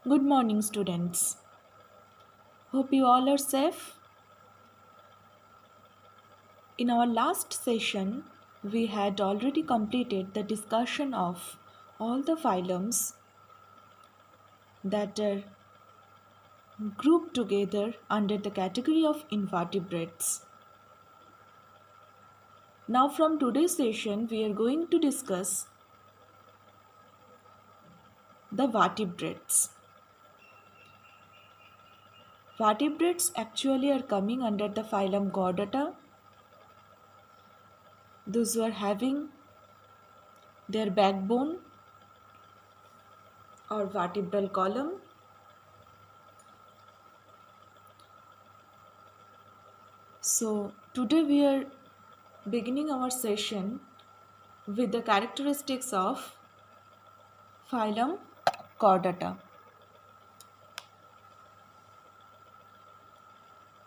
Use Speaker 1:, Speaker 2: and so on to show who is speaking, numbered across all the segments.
Speaker 1: Good morning, students. Hope you all are safe. In our last session, we had already completed the discussion of all the phylums that are grouped together under the category of invertebrates. Now, from today's session, we are going to discuss the vertebrates. Vertebrates actually are coming under the phylum Chordata. Those who are having their backbone or vertebral column. So today we are beginning our session with the characteristics of phylum Chordata.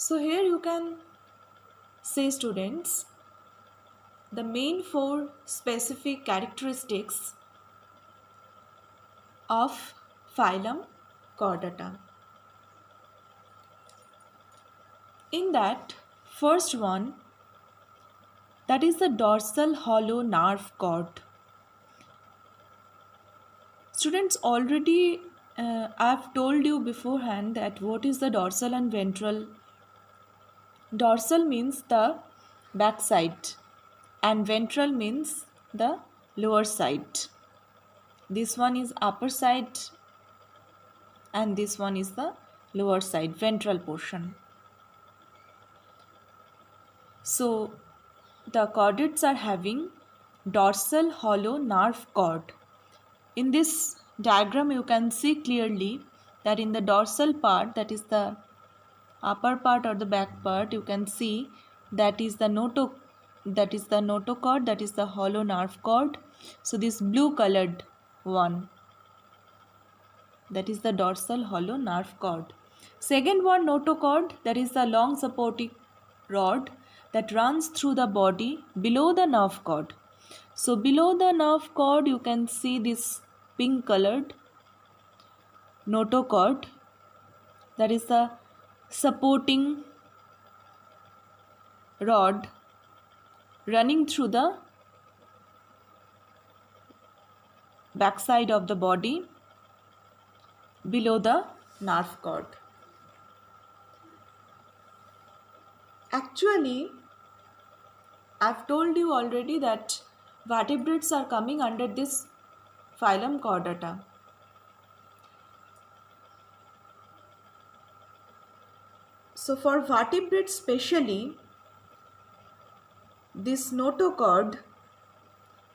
Speaker 1: So here you can say, students, the main four specific characteristics of phylum Chordata. In that, first one, that is the dorsal hollow nerve cord. Students, already I have told you beforehand that what is the dorsal and ventral. Dorsal means the back side and ventral means the lower side. This one is upper side and this one is the lower side, ventral portion. So the chordates are having dorsal hollow nerve cord. In this diagram you can see clearly that in the dorsal part, that is the upper part or the back part, you can see that is the notochord, that is the hollow nerve cord. So this blue colored one, that is the dorsal hollow nerve cord. Second one, notochord, that is the long supporting rod that runs through the body below the nerve cord. So below the nerve cord you can see this pink colored notochord, that is the supporting rod running through the backside of the body below the nerve cord. Actually, I've told you already that vertebrates are coming under this phylum Chordata. So for vertebrates specially, this notochord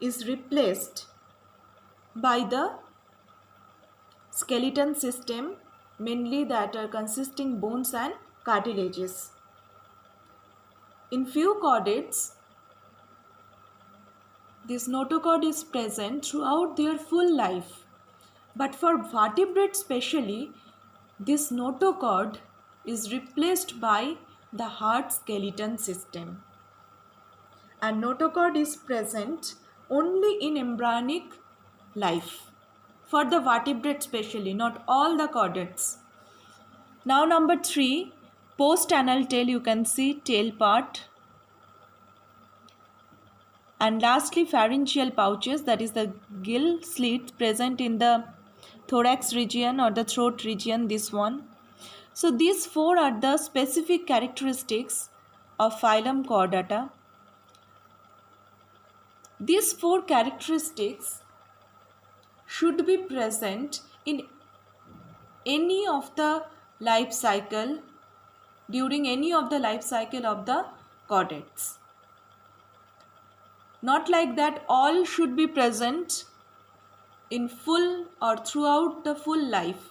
Speaker 1: is replaced by the skeleton system, mainly that are consisting bones and cartilages. In few chordates, this notochord is present throughout their full life. But for vertebrates specially, this notochord is replaced by the hard skeleton system. And notochord is present only in embryonic life. For the vertebrate specially, not all the chordates. Now number 3, post-anal tail, you can see tail part. And lastly, pharyngeal pouches, that is the gill slits present in the thorax region or the throat region, this one. So these four are the specific characteristics of phylum Chordata. These four characteristics should be present in any of the life cycle, during any of the life cycle of the chordates. Not like that all should be present in full or throughout the full life.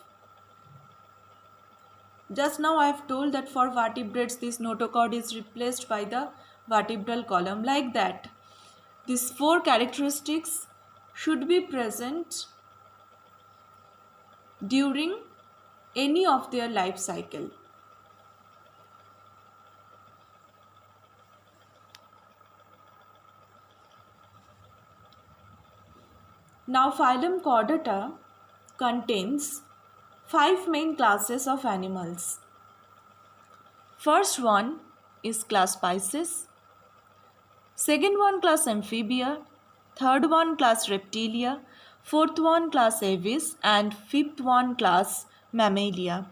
Speaker 1: Just now I have told that for vertebrates this notochord is replaced by the vertebral column, like that. These four characteristics should be present during any of their life cycle. Now phylum Chordata contains 5 main classes of animals. First one is class Pisces, second one class Amphibia, third one class Reptilia, fourth one class Aves, and fifth one class Mammalia.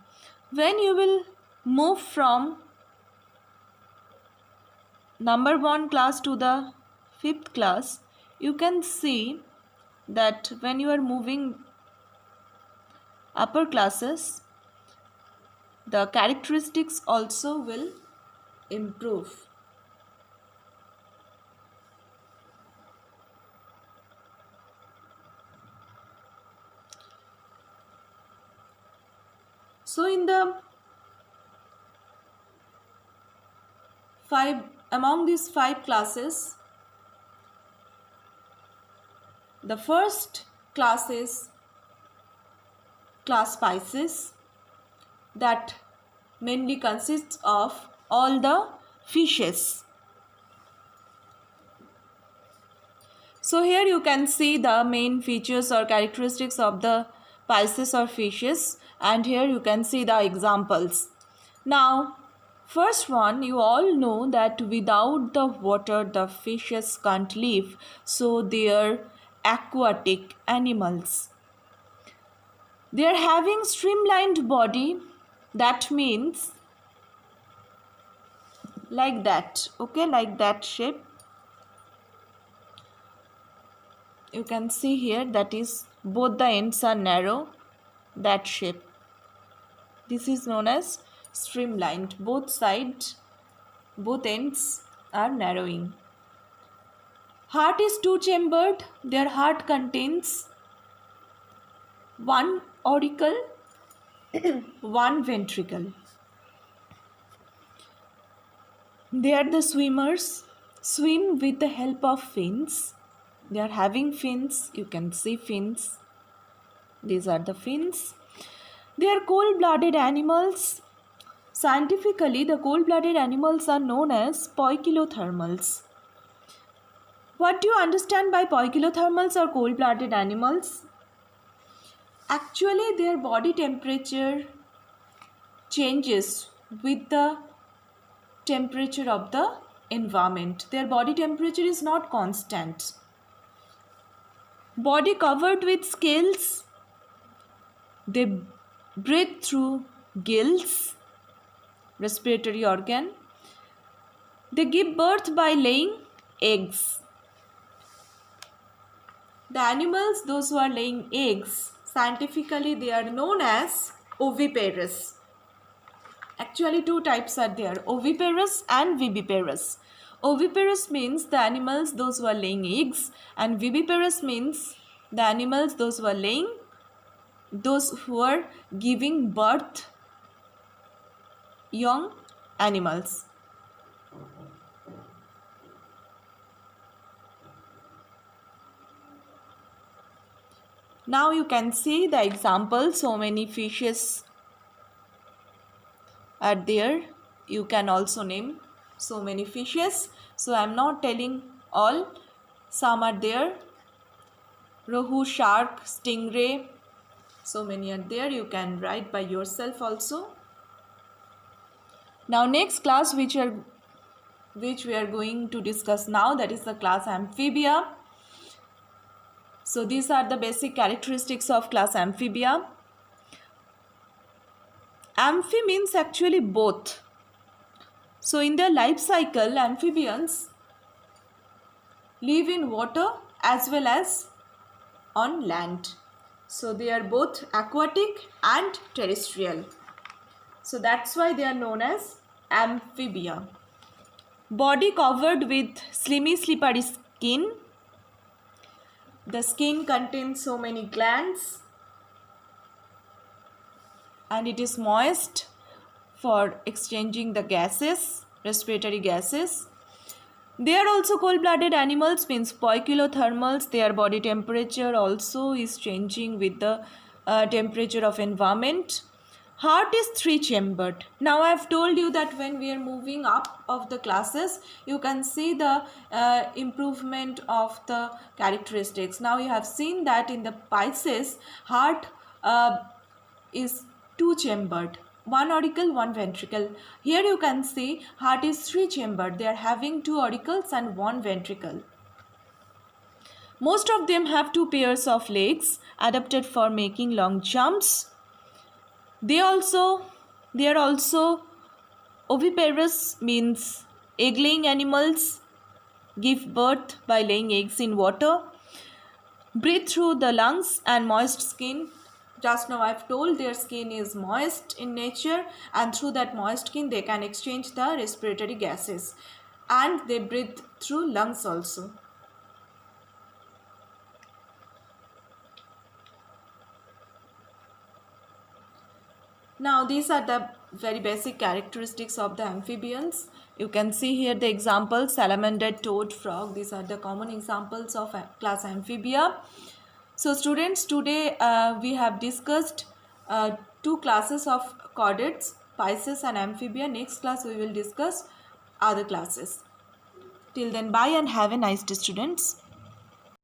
Speaker 1: When you will move from number 1 class to the fifth class, you can see that when you are moving upper classes, the characteristics also will improve. So in the among these 5 classes, the first class is class Pisces, that mainly consists of all the fishes. So here you can see the main features or characteristics of the Pisces or fishes, and here you can see the examples. Now, first one, you all know that without the water the fishes can't live, so they are aquatic animals. They are having streamlined body, that means like that, okay, like that shape. You can see here, that is both the ends are narrow, that shape. This is known as streamlined. Both ends are narrowing. Heart is two-chambered. Their heart contains one auricle, one ventricle. They are the swimmers, swim with the help of fins. They are having fins. You can see fins. These are the fins. They are cold-blooded animals. Scientifically, the cold-blooded animals are known as poikilothermals. What do you understand by poikilothermals or cold-blooded animals? Actually, their body temperature changes with the temperature of the environment. Their body temperature is not constant. Body covered with scales. They breathe through gills, respiratory organ. They give birth by laying eggs. The animals, those who are laying eggs, scientifically they are known as oviparous. Actually, 2 types are there, oviparous and viviparous. Oviparous means the animals, those who are laying eggs, and viviparous means the animals, those who are giving birth young animals. Now you can see the example, so many fishes are there. You can also name so many fishes. So I am not telling all. Some are there. Rohu, shark, stingray. So many are there. You can write by yourself also. Now next class which we are going to discuss now, that is the class Amphibia. So these are the basic characteristics of class Amphibia. Amphi means actually both. So in their life cycle, amphibians live in water as well as on land. So they are both aquatic and terrestrial. So that's why they are known as Amphibia. Body covered with slippery skin. The skin contains so many glands and it is moist for exchanging the gases, respiratory gases. They are also cold-blooded animals, means poikilothermals. Their body temperature also is changing with the temperature of environment. Heart is 3-chambered. Now I have told you that when we are moving up of the classes, you can see the improvement of the characteristics. Now you have seen that in the Pisces, heart is two chambered, one auricle, one ventricle. Here you can see heart is three chambered. They are having two auricles and one ventricle. Most of them have two pairs of legs adapted for making long jumps. They are also oviparous, means egg-laying animals, give birth by laying eggs in water, breathe through the lungs and moist skin. Just now I've told their skin is moist in nature, and through that moist skin they can exchange the respiratory gases, and they breathe through lungs also. Now these are the very basic characteristics of the amphibians. You can see here the examples: salamander, toad, frog. These are the common examples of class Amphibia. So students, today we have discussed two classes of chordates, Pisces and Amphibia. Next class we will discuss other classes. Till then, bye and have a nice day, students.